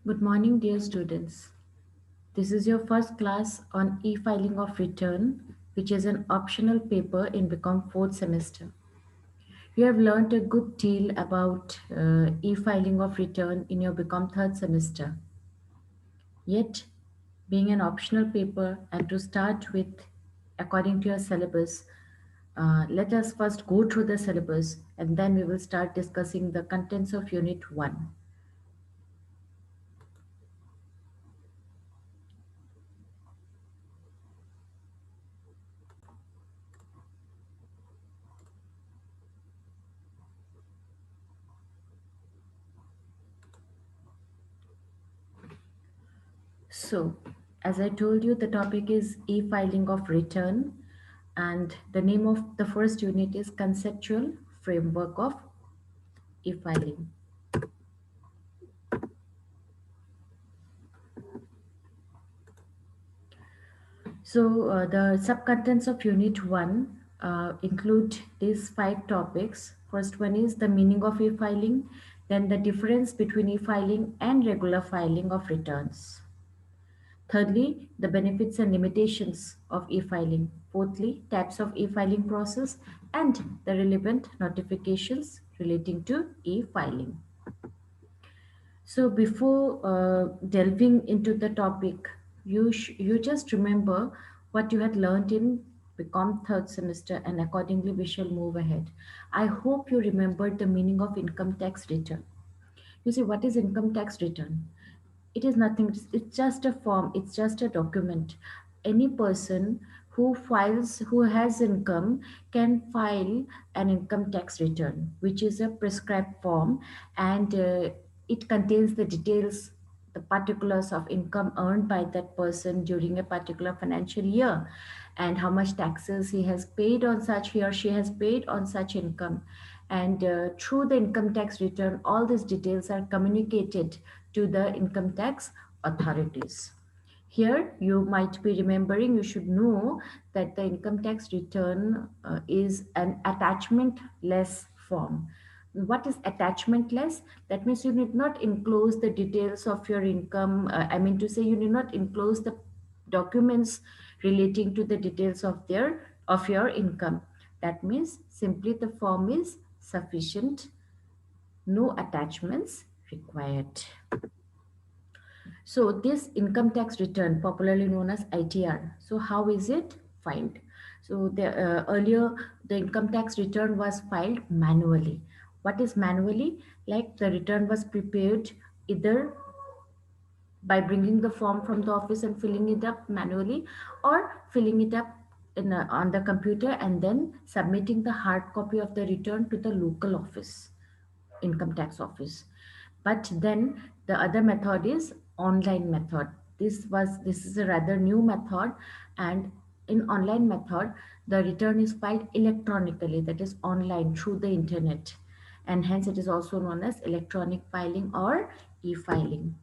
Good morning, dear students. This is your first class on e-filing of return, which is an optional paper in Become fourth semester. You have learned a good deal about e-filing of return in your Become third semester. Yet, being an optional paper and to start with, according to your syllabus, let us first go through the syllabus and then we will start discussing the contents of Unit 1. So, as I told you, the topic is e-filing of return, and the name of the first unit is Conceptual Framework of E-filing. So, the subcontents of Unit 1 include these five topics. First one is the meaning of e-filing, then the difference between e-filing and regular filing of returns. Thirdly, the benefits and limitations of e-filing. Fourthly, types of e-filing process and the relevant notifications relating to e-filing. So before delving into the topic, you just remember what you had learned in Become third semester and accordingly we shall move ahead. I hope you remembered the meaning of income tax return. You see, what is income tax return? It is nothing, it's just a form, it's just a document. Any person who has income can file an income tax return, which is a prescribed form, and it contains the details, the particulars of income earned by that person during a particular financial year, and how much taxes he or she has paid on such income. And through the income tax return, all these details are communicated to the income tax authorities. Here, you might be remembering, you should know that the income tax return is an attachment-less form. What is attachment-less? That means you need not enclose the details of your income. I mean to say, you need not enclose the documents relating to the details of your income. That means simply the form is sufficient, no attachments required. So this income tax return, popularly known as ITR. So how is it filed? So earlier the income tax return was filed manually. What is manually? Like the return was prepared either by bringing the form from the office and filling it up manually, or filling it up on the computer and then submitting the hard copy of the return to the local office, income tax office. But then the other method is online method. This is a rather new method, and in online method the return is filed electronically, that is online through the internet, and hence it is also known as electronic filing or e-filing.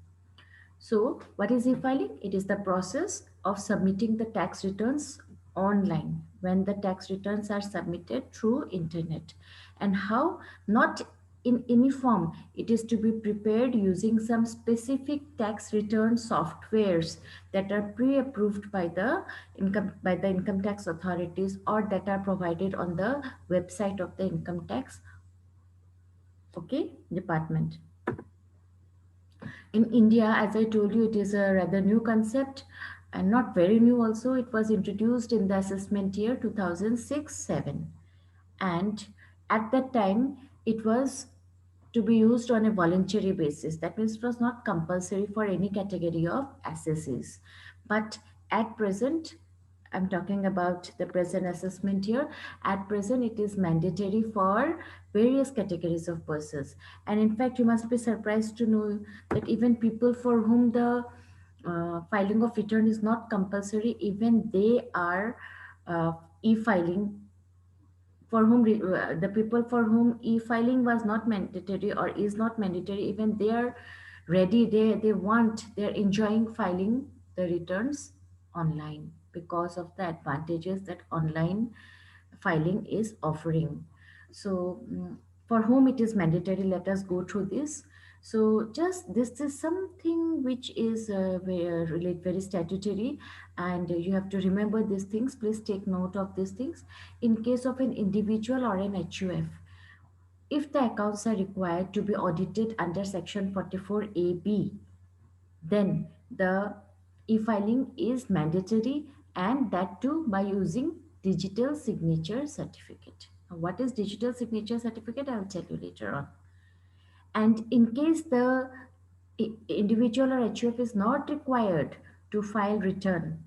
So, what is e-filing? It is the process of submitting the tax returns online when the tax returns are submitted through internet. And how? Not in any form. It is to be prepared using some specific tax return softwares that are pre-approved by the income tax authorities, or that are provided on the website of the income tax, okay, department. In India, as I told you, it is a rather new concept and not very new also. It was introduced in the assessment year 2006-7. And at that time, it was to be used on a voluntary basis. That means it was not compulsory for any category of assessees. But at present, I'm talking about the present assessment here. At present, it is mandatory for various categories of persons. And in fact, you must be surprised to know that even people for whom the filing of return is not compulsory, even they are e-filing, the people for whom e-filing was not mandatory or is not mandatory, even they are ready, they're enjoying filing the returns online because of the advantages that online filing is offering. So for whom it is mandatory, let us go through this. So just this is something which is very statutory, and you have to remember these things. Please take note of these things. In case of an individual or an HUF, if the accounts are required to be audited under Section 44AB, then the e-filing is mandatory, and that too by using digital signature certificate. Now, what is digital signature certificate? I will tell you later on. And in case the individual or HUF is not required to file return,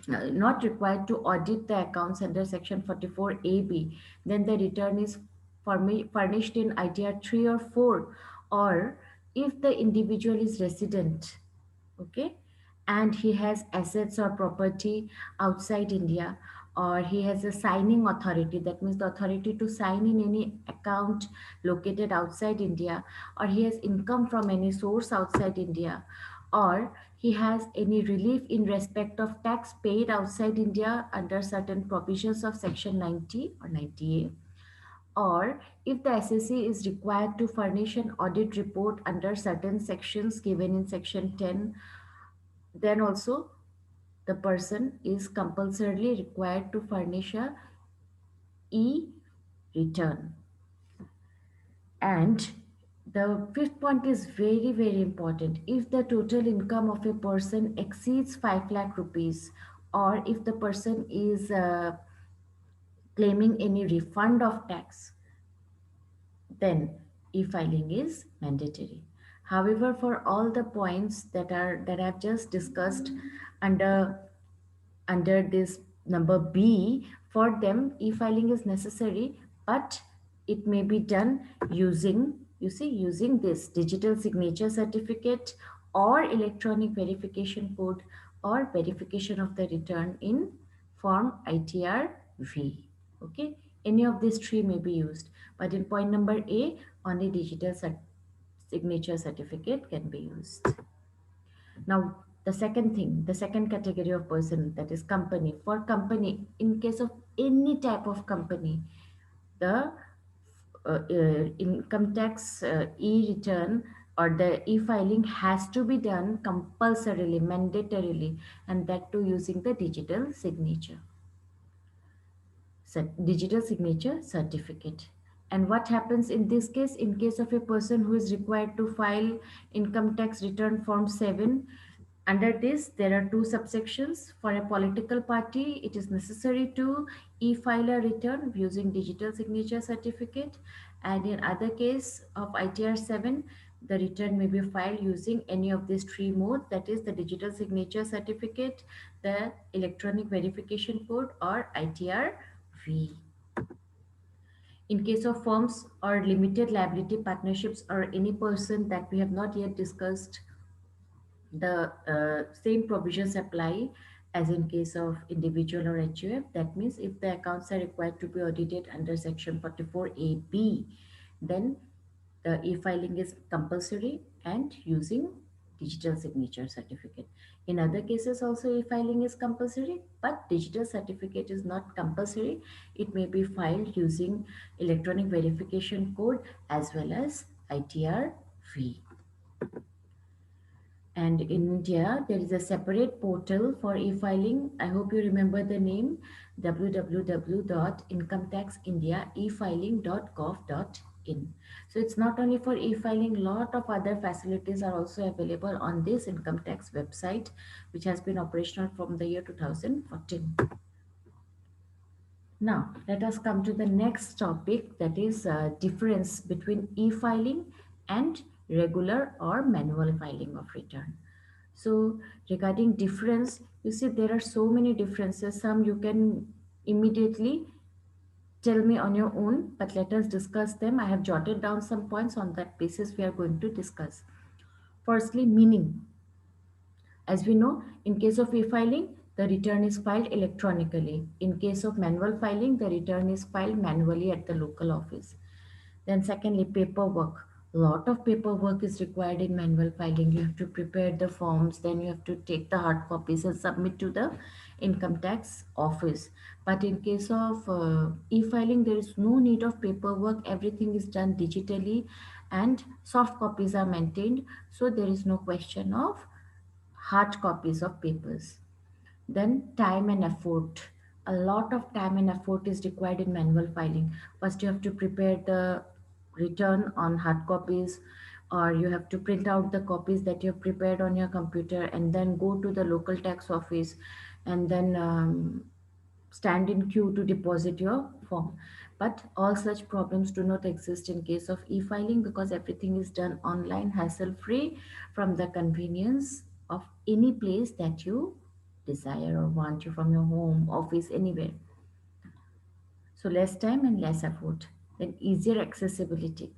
not required to audit the accounts under Section 44AB, then the return is furnished in ITR 3 or 4, or if the individual is resident, okay, and he has assets or property outside India, or he has a signing authority, that means the authority to sign in any account located outside India, or he has income from any source outside India, or he has any relief in respect of tax paid outside India under certain provisions of Section 90 or 90A, or if the SSC is required to furnish an audit report under certain sections given in Section 10, then also the person is compulsorily required to furnish a e-return. And the fifth point is very important. If the total income of a person exceeds 5 lakh rupees, or if the person is claiming any refund of tax, then e-filing is mandatory. However, for all the points that I've just discussed under this number B, for them e-filing is necessary, but it may be done using, you see, using this digital signature certificate or electronic verification code or verification of the return in form ITR V. Okay, any of these three may be used, but in point number A, only digital signature certificate can be used. Now, the second thing, the second category of person, that is company. For company, in case of any type of company, the income tax e-return or the e-filing has to be done compulsorily, mandatorily, and that too using the digital signature, digital signature certificate. And what happens in this case? In case of a person who is required to file income tax return form 7, under this there are two subsections. For a political party, it is necessary to e-file a return using digital signature certificate, and in other case of ITR 7, the return may be filed using any of these three modes, that is the digital signature certificate, the electronic verification code, or ITR V. In case of firms or limited liability partnerships or any person that we have not yet discussed, the same provisions apply as in case of individual or HUF. That means if the accounts are required to be audited under Section 44AB, then the e-filing is compulsory and using digital signature certificate. In other cases also e-filing is compulsory, but digital certificate is not compulsory. It may be filed using electronic verification code as well as ITR V. And in India, there is a separate portal for e-filing. I hope you remember the name, www.incometaxindiaefiling.gov.in. So it's not only for e-filing, lot of other facilities are also available on this income tax website, which has been operational from the year 2014. Now, let us come to the next topic, that is difference between e-filing and regular or manual filing of return. So regarding difference, you see there are so many differences. Some you can immediately tell me on your own, but let us discuss them. I have jotted down some points on that basis we are going to discuss. Firstly, meaning. As we know, in case of e-filing, the return is filed electronically. In case of manual filing, the return is filed manually at the local office. Then secondly, paperwork. Lot of paperwork is required in manual filing. You have to prepare the forms, then you have to take the hard copies and submit to the income tax office. But in case of e-filing, there is no need of paperwork. Everything is done digitally, and soft copies are maintained, so there is no question of hard copies of papers. Then time and effort. A lot of time and effort is required in manual filing. First, you have to prepare the return on hard copies, or you have to print out the copies that you have prepared on your computer and then go to the local tax office and then stand in queue to deposit your form. But all such problems do not exist in case of e-filing because everything is done online, hassle-free, from the convenience of any place that you desire or want, you from your home, office, anywhere. So less time and less effort. Then easier accessibility.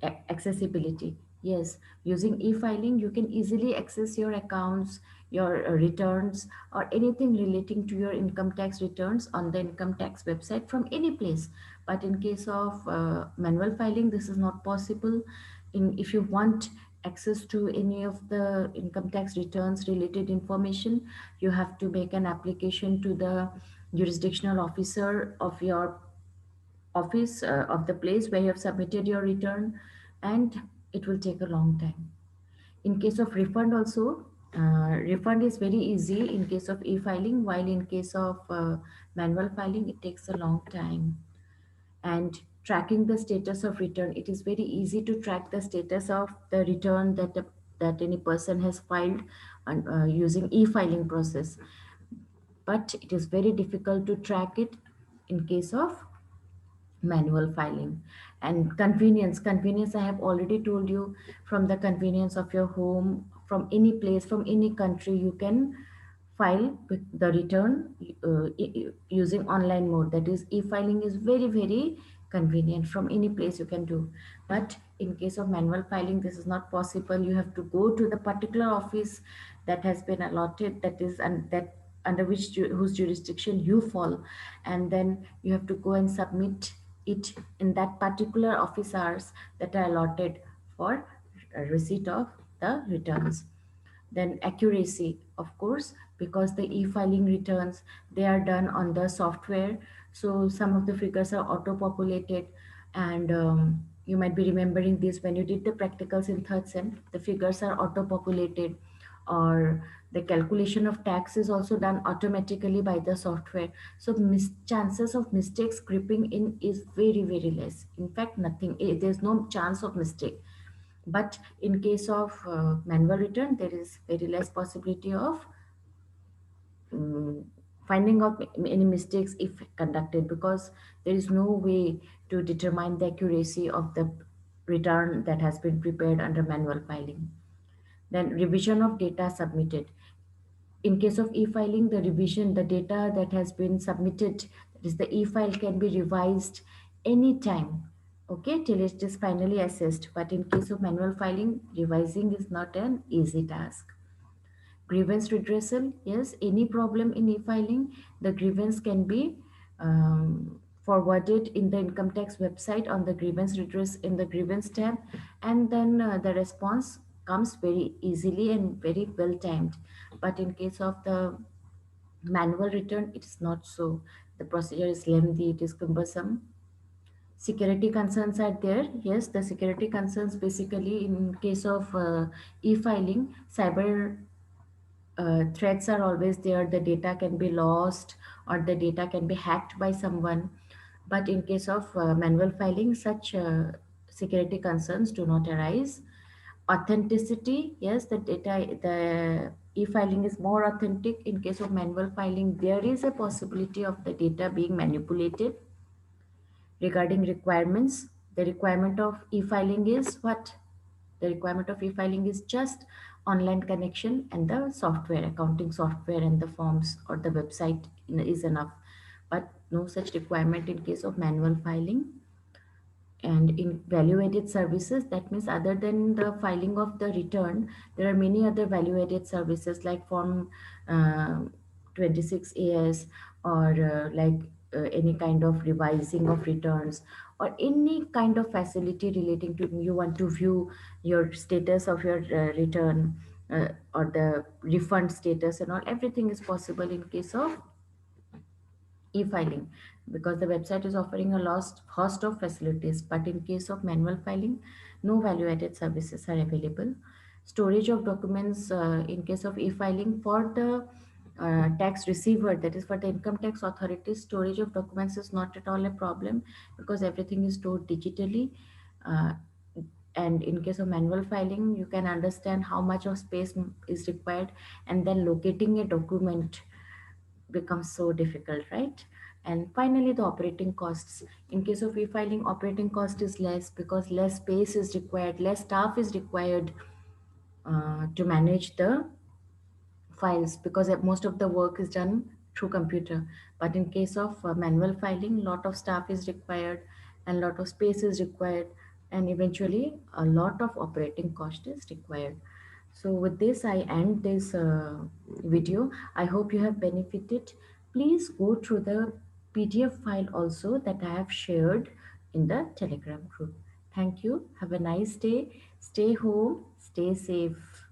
Yes, using e-filing, you can easily access your accounts, your returns, or anything relating to your income tax returns on the income tax website from any place. But in case of manual filing, this is not possible. If you want access to any of the income tax returns related information, you have to make an application to the jurisdictional officer of your office of the place where you have submitted your return, and it will take a long time. In case of refund also, refund is very easy in case of e-filing, while in case of manual filing it takes a long time. And tracking the status of return, it is very easy to track the status of the return that any person has filed using e-filing process, but it is very difficult to track it in case of manual filing. And convenience, I have already told you, from the convenience of your home, from any place, from any country, you can file with the return using online mode. That is, e-filing is very very convenient. From any place you can do. But in case of manual filing, this is not possible. You have to go to the particular office that has been allotted, that is, and that under whose jurisdiction you fall, and then you have to go and submit it in that particular office hours that are allotted for receipt of the returns. Then accuracy, of course, because the e-filing returns, they are done on the software, so some of the figures are auto populated. And you might be remembering this when you did the practicals in third sem, the figures are auto populated, or the calculation of tax is also done automatically by the software. So chances of mistakes creeping in is very very less. In fact, nothing, there's no chance of mistake. But in case of manual return, there is very less possibility of um, finding out any mistakes if conducted, because there is no way to determine the accuracy of the return that has been prepared under manual filing. Then revision of data submitted. In case of e-filing, the revision, the data that has been submitted, that is the e-file, can be revised anytime, okay, till it is finally assessed. But in case of manual filing, revising is not an easy task. Grievance redressal, yes, any problem in e-filing, the grievance can be forwarded in the income tax website on the grievance redress in the grievance tab, and then the response comes very easily and very well timed. But in case of the manual return, it is not so. The procedure is lengthy, it is cumbersome. Security concerns are there. Yes, the security concerns, basically in case of e-filing, cyber threats are always there. The data can be lost or the data can be hacked by someone. But in case of manual filing, such security concerns do not arise. Authenticity, yes, the data, the e-filing is more authentic. In case of manual filing, there is a possibility of the data being manipulated. Regarding requirements, the requirement of e-filing is what? The requirement of e-filing is just online connection and the software, accounting software, and the forms or the website is enough. But no such requirement in case of manual filing. And in value added services, that means other than the filing of the return, there are many other value added services like form uh, 26AS, or any kind of revising of returns, or any kind of facility relating to, you want to view your status of your return, or the refund status and all, everything is possible in case of e-filing, because the website is offering a lost host of facilities. But in case of manual filing, no value added services are available. Storage of documents in case of e-filing for the tax receiver, that is for the income tax authorities, storage of documents is not at all a problem because everything is stored digitally. Uh, and in case of manual filing, you can understand how much of space is required, and then locating a document becomes so difficult, right? And finally, the operating costs. In case of e-filing, operating cost is less because less space is required, less staff is required to manage the files, because most of the work is done through computer. But in case of manual filing, lot of staff is required and lot of space is required, and eventually a lot of operating cost is required. So with this I end this video. I hope you have benefited. Please go through the PDF file also that I have shared in the Telegram group. Thank you. Have a nice day. Stay home, stay safe.